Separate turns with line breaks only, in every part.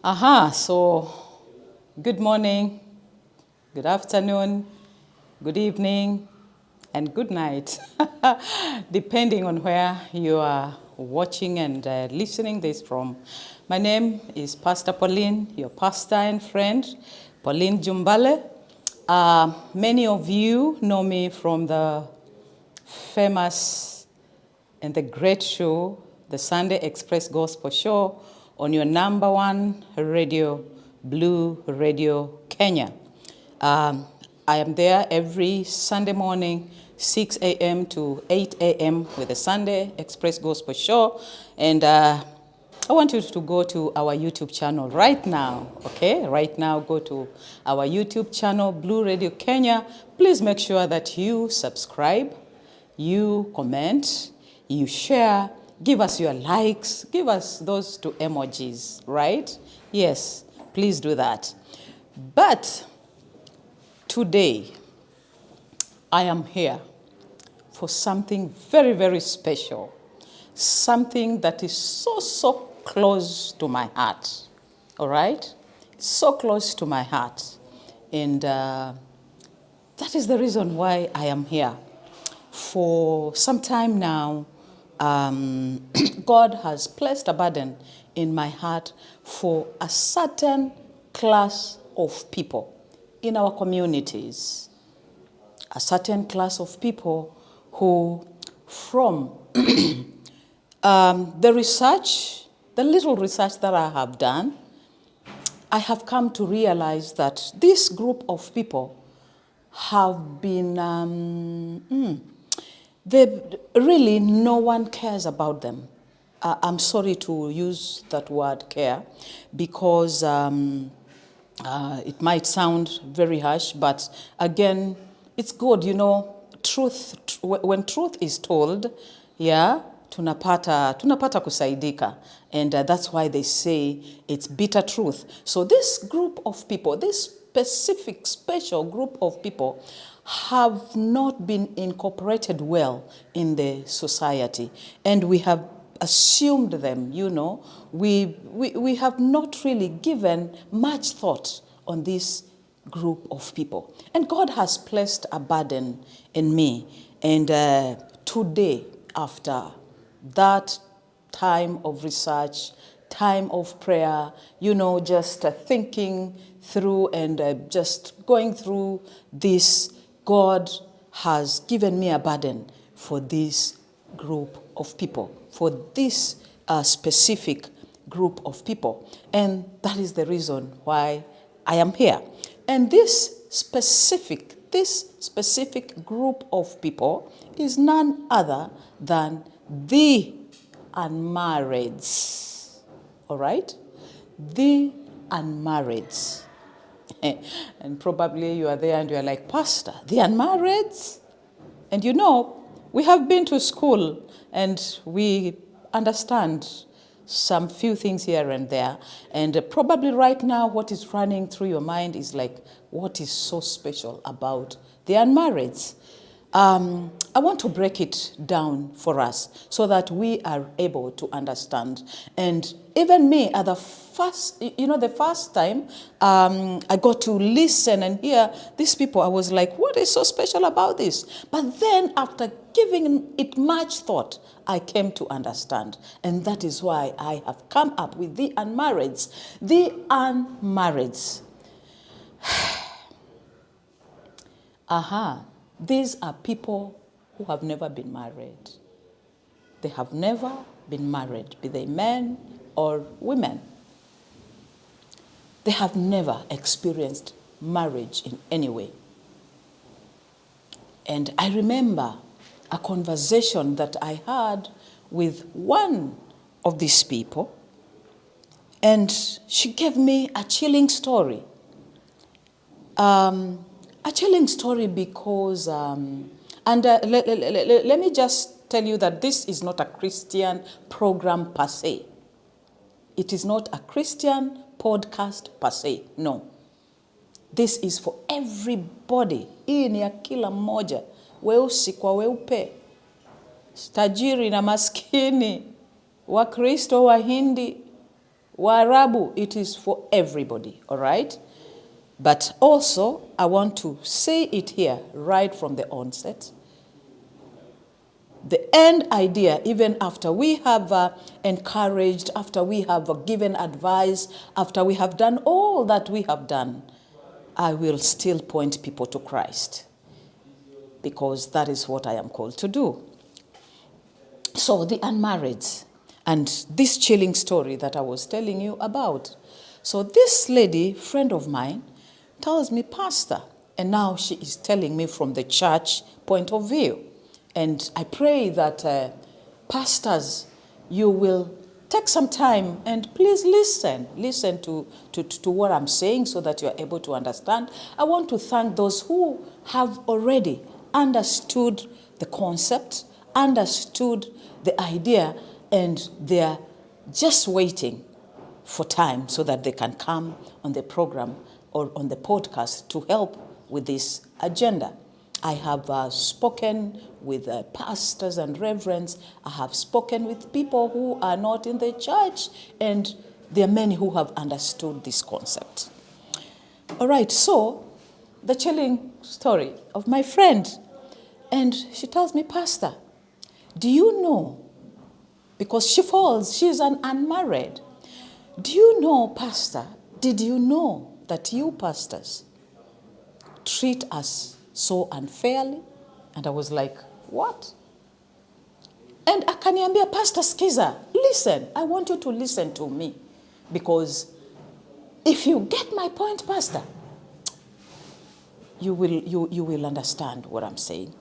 So good morning, good afternoon, good evening, and good night, depending on where you are watching and listening this from. My name is Pastor Pauline, your pastor and friend, Pauline Jumbale. Many of you know me from the famous and the great show, the Sunday Express Gospel Show, on your number one radio, Blue Radio Kenya. I am there every Sunday morning, 6 a.m. to 8 a.m. with the Sunday Express Gospel Show. And I want you to go to our YouTube channel right now, okay? Right now, go to our YouTube channel, Blue Radio Kenya. Please make sure that you subscribe, you comment, you share, give us your likes, give us those two emojis, right? Yes, please do that. But today, I am here for something very, very special, something that is so close to my heart, all right? So close to my heart. And that is the reason why I am here. For some time now, God has placed a burden in my heart for a certain class of people in our communities. A certain class of people who, from the research, the little research that I have done, I have come to realize that this group of people have been, really no one cares about them. I'm sorry to use that word care because it might sound very harsh, but again, it's good, when truth is told, yeah, tunapata kusaidika. And that's why they say it's bitter truth. So this group of people, this specific, special group of people have not been incorporated well in the society. And we have assumed them, We have not really given much thought on this group of people. And God has placed a burden in me. And today, after that time of research, time of prayer, just thinking through and just going through this, God has given me a burden for this group of people, for this specific group of people. And that is the reason why I am here. And this specific group of people is none other than the Unmarrieds. All right? The Unmarrieds. And probably you are there and you are like, Pastor, the Unmarrieds? And we have been to school and we understand some few things here and there. And probably right now what is running through your mind is like, what is so special about the Unmarrieds? I want to break it down for us so that we are able to understand. And even me, at the first time I got to listen and hear these people, I was like, what is so special about this? But then after giving it much thought, I came to understand. And that is why I have come up with the Unmarrieds. The Unmarrieds. These are people who have never been married. They have never been married, be they men or women. They have never experienced marriage in any way. And I remember a conversation that I had with one of these people, and she gave me a chilling story. A chilling story because, let me just tell you that this is not a Christian program per se. It is not a Christian podcast per se, no. This is for everybody. Hii ni ya kila mmoja, weusi kwa weupe, tajiri na maskini, Wakristo, Wahindi, Waarabu, it is for everybody, all right? But also, I want to say it here right from the onset. The end idea, even after we have encouraged, after we have given advice, after we have done all that we have done, I will still point people to Christ, because that is what I am called to do. So the Unmarrieds, and this chilling story that I was telling you about. So this lady, friend of mine, tells me, Pastor, and now she is telling me from the church point of view. And I pray that pastors, you will take some time and please listen to what I'm saying so that you're able to understand. I want to thank those who have already understood the concept, understood the idea, and they're just waiting for time so that they can come on the program or on the podcast to help with this agenda. I have spoken with pastors and reverends. I have spoken with people who are not in the church, and there are many who have understood this concept. All right, so the chilling story of my friend. And she tells me, Pastor, do you know, because she's an unmarried. Do you know, Pastor, did you know that you pastors treat us so unfairly? And I was like, what? And akaniambia, Pastor, skiza, listen, I want you to listen to me. Because if you get my point, Pastor, you will understand what I'm saying.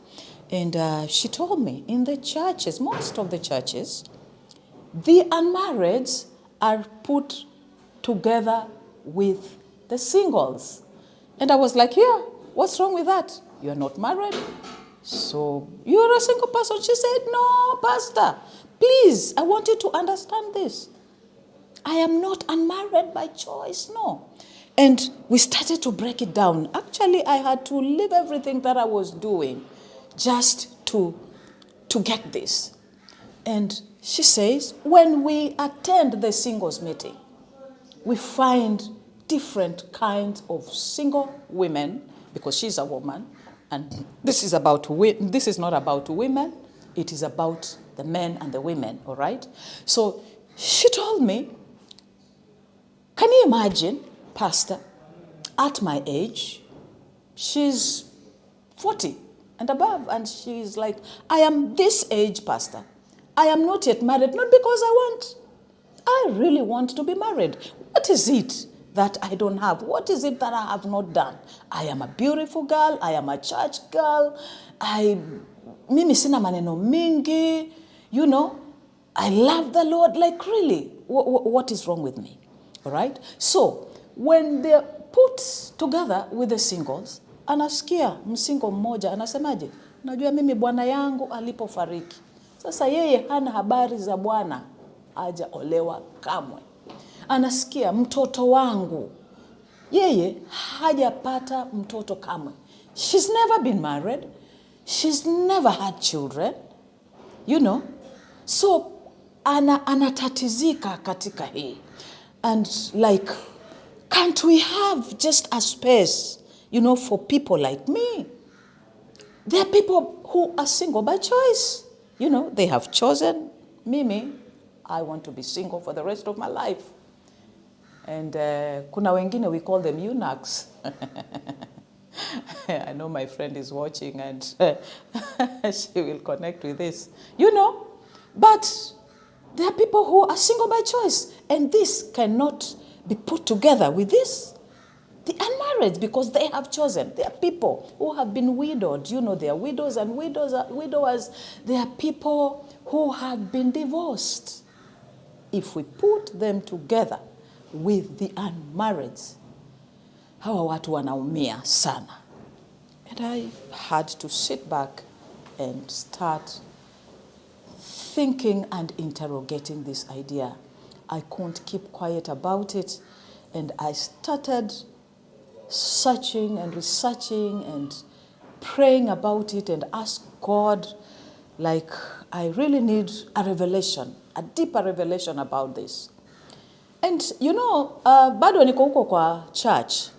And she told me, in the churches, most of the churches, the unmarrieds are put together with the singles. And I was like, yeah, what's wrong with that? You're not married, so you're a single person. She said, no, Pastor, please, I want you to understand this. I am not unmarried by choice, no. And we started to break it down. Actually, I had to leave everything that I was doing just to get this. And she says, when we attend the singles meeting, we find different kinds of single women, because she's a woman, and this is not about women, it is about the men and the women, all right? So she told me, can you imagine, Pastor, at my age, she's 40 and above, and she's like, I am this age, Pastor. I am not yet married, not because I really want to be married. What is it that I don't have? What is it that I have not done? I am a beautiful girl. I am a church girl. Mimi sina maneno mingi. You know, I love the Lord. Like, really, what is wrong with me? All right? So, when they're put together with the singles, anasikia msingo mmoja, anasemaje? Najua mimi bwana yangu alipofariki. Sasa yeye hana habari za bwana, hajaolewa kamwe. Anasikia mtoto wangu, yeye hajapata mtoto kamwe. She's never been married. She's never had children. You know. So, anatatizika katika hii. And like, can't we have just a space, you know, for people like me? There are people who are single by choice. You know, they have chosen, Mimi, I want to be single for the rest of my life. And kuna wengine, we call them eunuchs. I know my friend is watching, and she will connect with this. You know, but there are people who are single by choice, and this cannot be put together with this. The unmarried, because they have chosen. There are people who have been widowed. You know, they are widows and widowers. There are people who have been divorced. If we put them together with the unmarried, hawa watu wanaumia sana. And I had to sit back and start thinking and interrogating this idea. I couldn't keep quiet about it, and I started searching and researching and praying about it and asked God, like, I really need a revelation, a deeper revelation about this. And bado niko huko kwa church.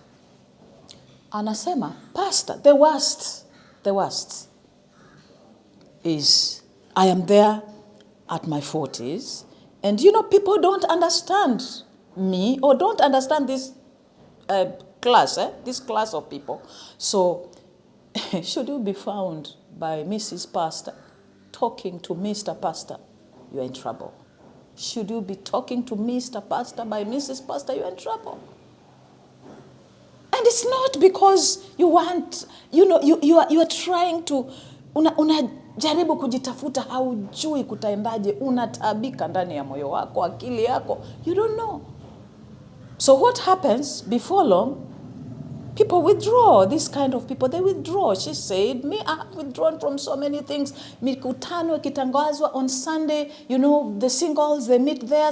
Anasema, Pastor, the worst is I am there at my 40s, and people don't understand me or don't understand this this class of people. So, should you be found by Mrs. Pastor talking to Mr. Pastor, you're in trouble. Should you be talking to Mr. Pastor by Mrs. Pastor, you're in trouble. And it's not because you want, you are trying to, unajaribu kujitafuta, haujui kutaendaje, unataabika ndani ya moyo wako, akili yako, you don't know. So what happens before long, people withdraw, this kind of people, they withdraw. She said, me, I have withdrawn from so many things. Mikutano ikitangazwa on Sunday, the singles, they meet there,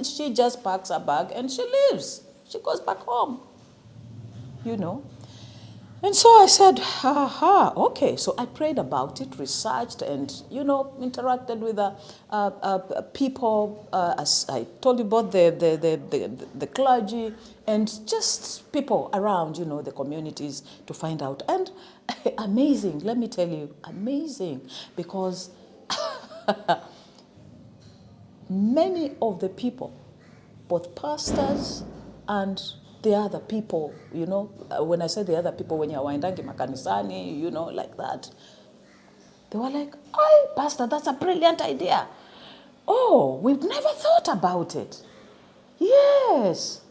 she just packs her bag and she leaves. She goes back home. And so I said, okay. So I prayed about it, researched, and, interacted with people, as I told you about the clergy, and just people around, the communities to find out. And amazing, let me tell you, amazing, because many of the people, both pastors and the other people, when I say the other people, when you're waendangi makanisani, like that, they were like, "Hey, Pastor, that's a brilliant idea. Oh, we've never thought about it." Yes.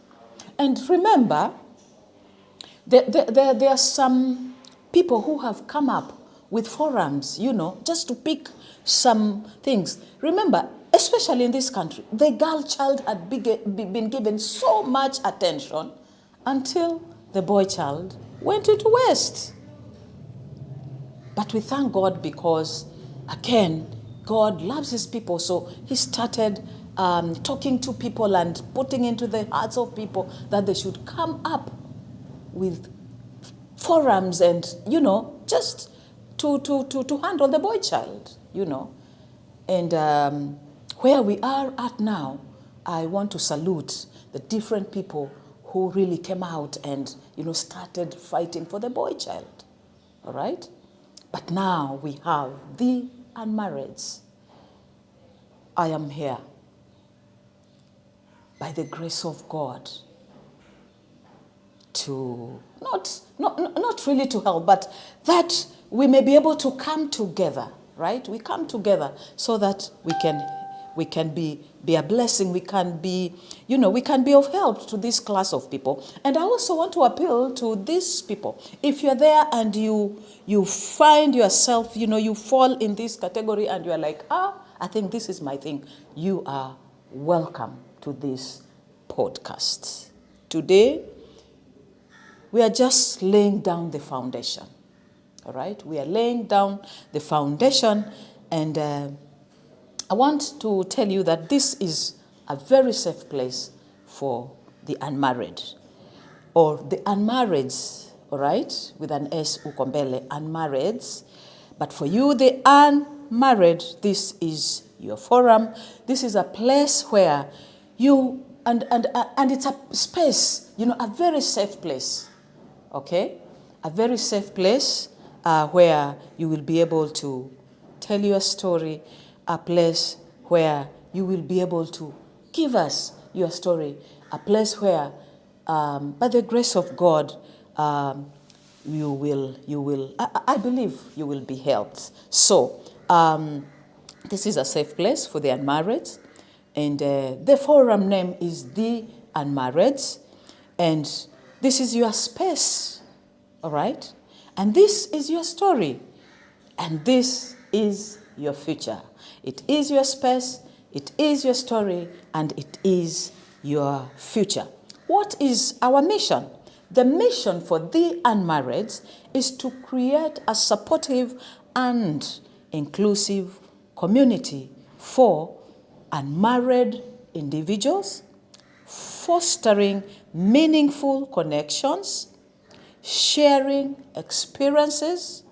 And remember, there are some people who have come up with forums, just to pick some things. Remember, especially in this country, the girl child had been given so much attention until the boy child went into West. But we thank God because, again, God loves his people. So he started talking to people and putting into the hearts of people that they should come up with forums and, just to handle the boy child, And where we are at now, I want to salute the different people who really came out and, started fighting for the boy child. All right? But now we have the Unmarrieds. I am here by the grace of God to, not really to help, but that we may be able to come together, right? We come together so that we can be a blessing. We can be, we can be of help to this class of people. And I also want to appeal to these people. If you're there and you find yourself, you fall in this category and you're like, I think this is my thing, you are welcome to this podcast. Today, we are just laying down the foundation. All right? We are laying down the foundation, and I want to tell you that this is a very safe place for the unmarried, or the unmarrieds, all right? With an S ukombele, unmarrieds. But for you, the unmarried, this is your forum. This is a place where you, and it's a space, a very safe place. Okay? A very safe place where you will be able to tell your story, a place where you will be able to give us your story, a place where, by the grace of God, you will, I believe you will be helped. So, this is a safe place for the unmarried, and the forum name is The Unmarrieds, and this is your space, all right? And this is your story, and this is your future. It is your space, it is your story, and it is your future. What is our mission? The mission for the Unmarrieds is to create a supportive and inclusive community for unmarried individuals, fostering meaningful connections, sharing experiences,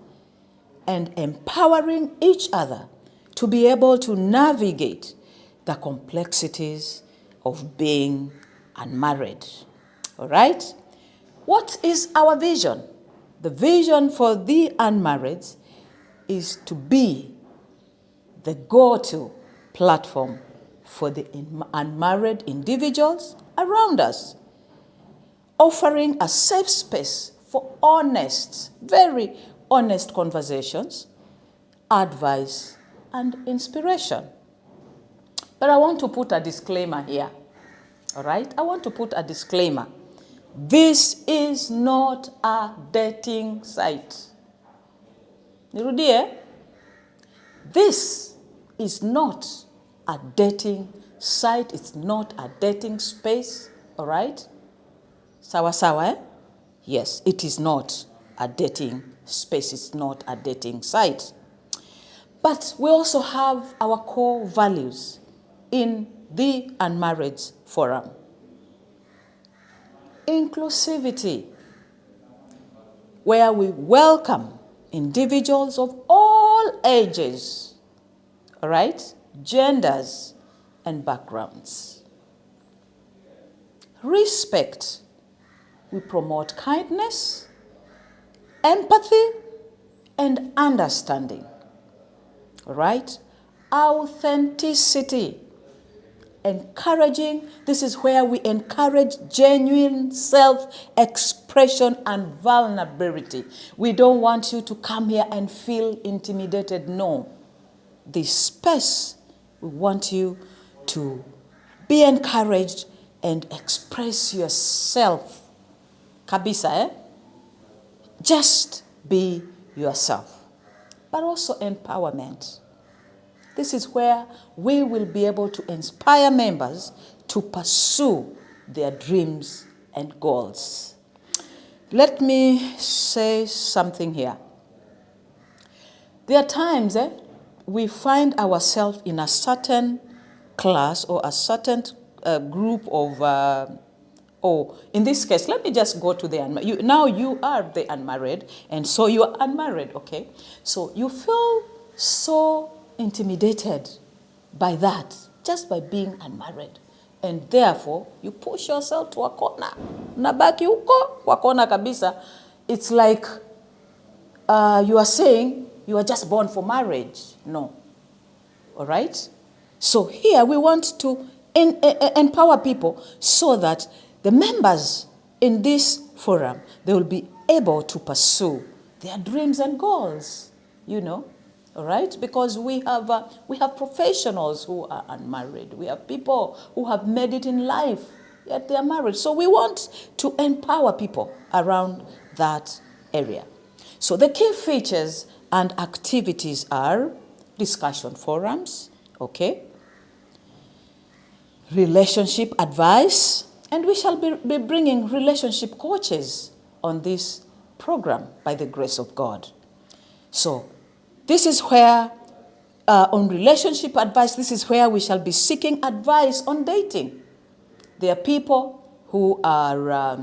and empowering each other to be able to navigate the complexities of being unmarried. All right? What is our vision? The vision for the Unmarrieds is to be the go-to platform for the unmarried individuals around us, offering a safe space for honest, very honest conversations, advice, and inspiration. But I want to put a disclaimer here, all right? I want to put a disclaimer. This is not a dating site. Nirudie, this is not a dating site. It's not a dating space, all right? Sawa sawa, eh? Yes, it is not a dating space. It's not a dating site. But we also have our core values in the Unmarrieds Forum. Inclusivity, where we welcome individuals of all ages, all right, genders, and backgrounds. Respect, we promote kindness, empathy, and understanding, all right? Authenticity, encouraging, this is where we encourage genuine self-expression and vulnerability. We don't want you to come here and feel intimidated. No. This space, we want you to be encouraged and express yourself. Kabisa, eh? Just be yourself. But also empowerment. This is where we will be able to inspire members to pursue their dreams and goals. Let me say something here. There are times we find ourselves in a certain class or a certain group of, in this case, let me just go to the unmarried. Now you are the unmarried, and so you are unmarried, okay? So you feel so intimidated by that, just by being unmarried. And therefore, you push yourself to a corner. Nabaki huko kwa kona kabisa. It's like you are saying you are just born for marriage. No. All right? So here we want to empower people so that the members in this forum, they will be able to pursue their dreams and goals, you know. All right, because we have professionals who are unmarried. We have people who have made it in life, yet they are married. So we want to empower people around that area. So the key features and activities are discussion forums, okay, relationship advice, and we shall be bringing relationship coaches on this program by the grace of God. So this is where, on relationship advice, this is where we shall be seeking advice on dating. There are people who are,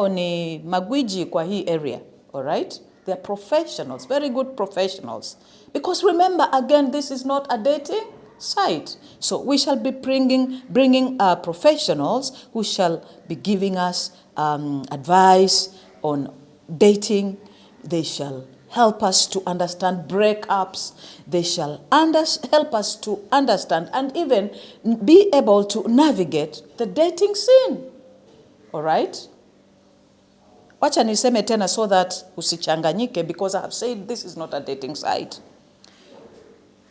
ni magwiji kwa hii area, all right? They are professionals, very good professionals. Because remember, again, this is not a dating site. So we shall be bringing professionals who shall be giving us advice on dating. They shall help us to understand breakups. They shall help us to understand and even be able to navigate the dating scene. All right? Wacha niseme tena so that usichanganyike, because I have said this is not a dating site.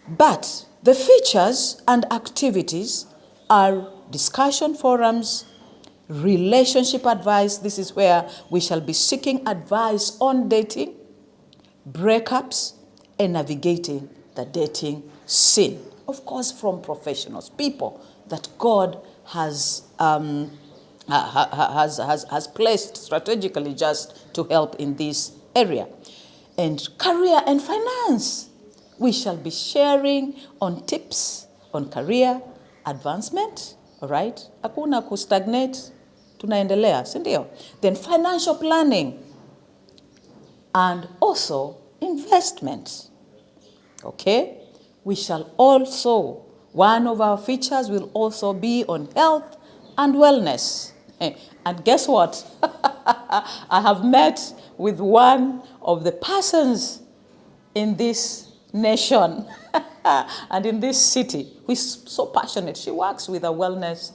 But the features and activities are discussion forums, relationship advice. This is where we shall be seeking advice on dating, breakups, and navigating the dating scene. Of course, from professionals, people that God has placed strategically just to help in this area. And career and finance. We shall be sharing on tips on career advancement, all right? Hakuna kustagnate, tunaendelea, si ndio? Then financial planning and also investment, okay? We shall also One of our features will also be on health and wellness. And guess what? I have met with one of the persons in this nation and in this city who is so passionate. She works with a wellness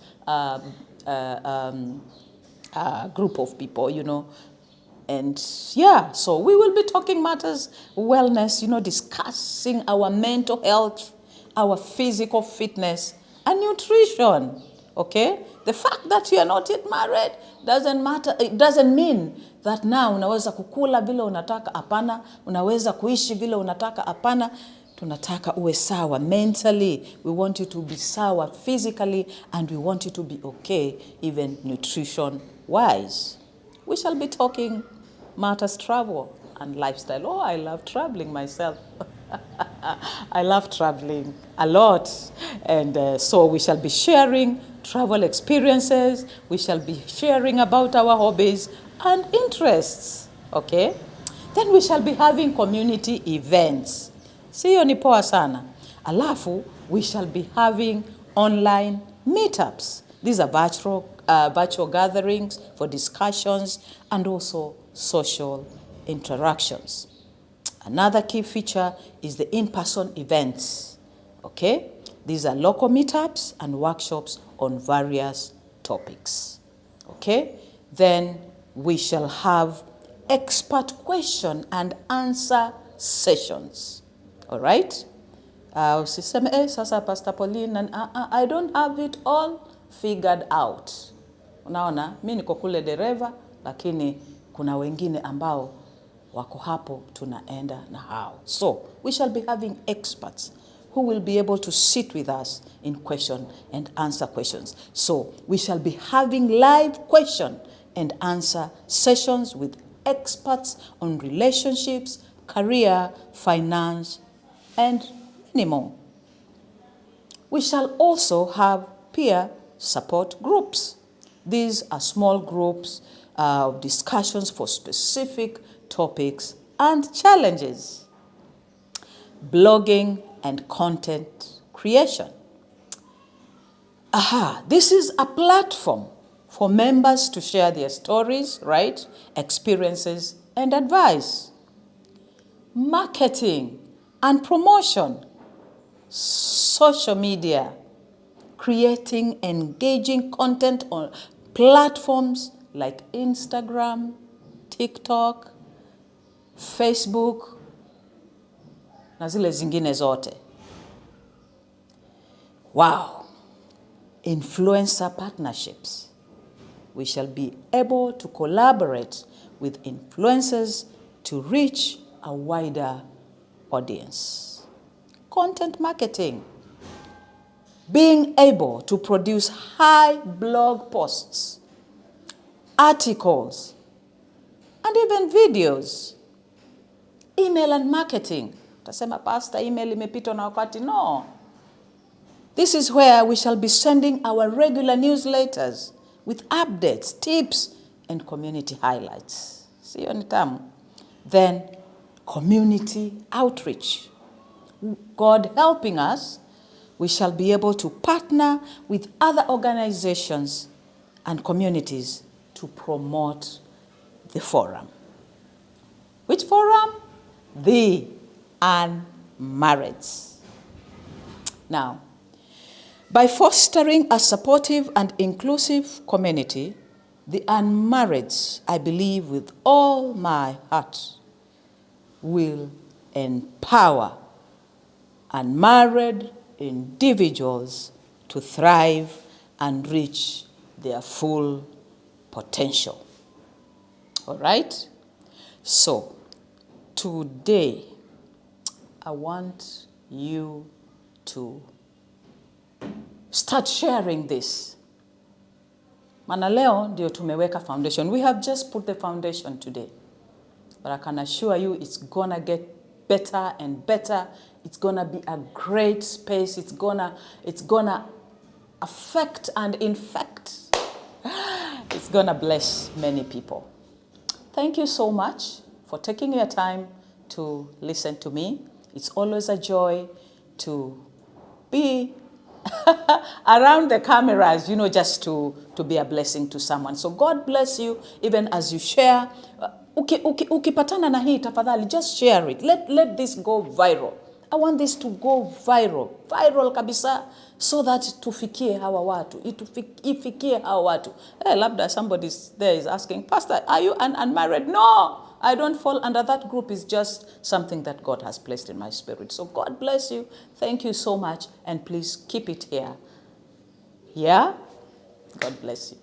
group of people, And yeah, so we will be talking matters, wellness, discussing our mental health, our physical fitness, and nutrition, okay? The fact that you are not yet married doesn't matter. It doesn't mean that now unaweza kukula vile unataka, hapana. Unaweza kuishi vile unataka, hapana. Tunataka uwe sawa mentally. We want you to be sawa physically, and we want you to be okay even nutrition-wise. We shall be talking matters travel and lifestyle. Oh, I love traveling myself. I love traveling a lot. And so we shall be sharing travel experiences. We shall be sharing about our hobbies and interests. Okay? Then we shall be having community events. Siyo ni poa sana. Alafu, we shall be having online meetups. These are virtual gatherings for discussions and also social interactions. Another key feature is the in-person events, okay? These are local meetups and workshops on various topics, okay? Then we shall have expert question and answer sessions, all right? Usiseme, sasa Pastor Pauline, and I don't have it all figured out. Unaona, mimi niko kule dereva, lakini kuna wengine ambao wako hapo tunaenda na hao. So, we shall be having experts who will be able to sit with us in question and answer questions. So, we shall be having live question and answer sessions with experts on relationships, career, finance, and many more. We shall also have peer support groups. These are small groups of discussions for specific topics and challenges. Blogging and content creation. This is a platform for members to share their stories, right? Experiences and advice. Marketing and promotion. Social media. Creating engaging content on platforms like Instagram, TikTok, Facebook, na zile zingine zote. Wow. Influencer partnerships. We shall be able to collaborate with influencers to reach a wider audience. Content marketing. Being able to produce high blog posts, articles, and even videos. Email and marketing. Utasema, Pastor, email imepitwa na wakati. No. This is where we shall be sending our regular newsletters with updates, tips, and community highlights. Siyo ni tamu. Then, community outreach. God helping us, we shall be able to partner with other organizations and communities to promote the forum. Which forum? The Unmarrieds. Now, by fostering a supportive and inclusive community, the Unmarrieds, I believe with all my heart, will empower unmarried individuals to thrive and reach their full potential. All right? So, today, I want you to start sharing this. Maana leo ndio tumeweka foundation. We have just put the foundation today. But I can assure you it's gonna get better and better. It's gonna be a great space. It's gonna affect and infect. It's gonna bless many people. Thank you so much for taking your time to listen to me. It's always a joy to be around the cameras, just to be a blessing to someone. So God bless you, even as you share. Ukipatana na hii tafadhali, just share it. Let this go viral. I want this to go viral kabisa, so that tufikie hawa watu, ifikie hawa watu. Labda somebody there is asking, Pastor, are you unmarried? No, I don't fall under that group. It's just something that God has placed in my spirit. So God bless you. Thank you so much. And please keep it here. Yeah? God bless you.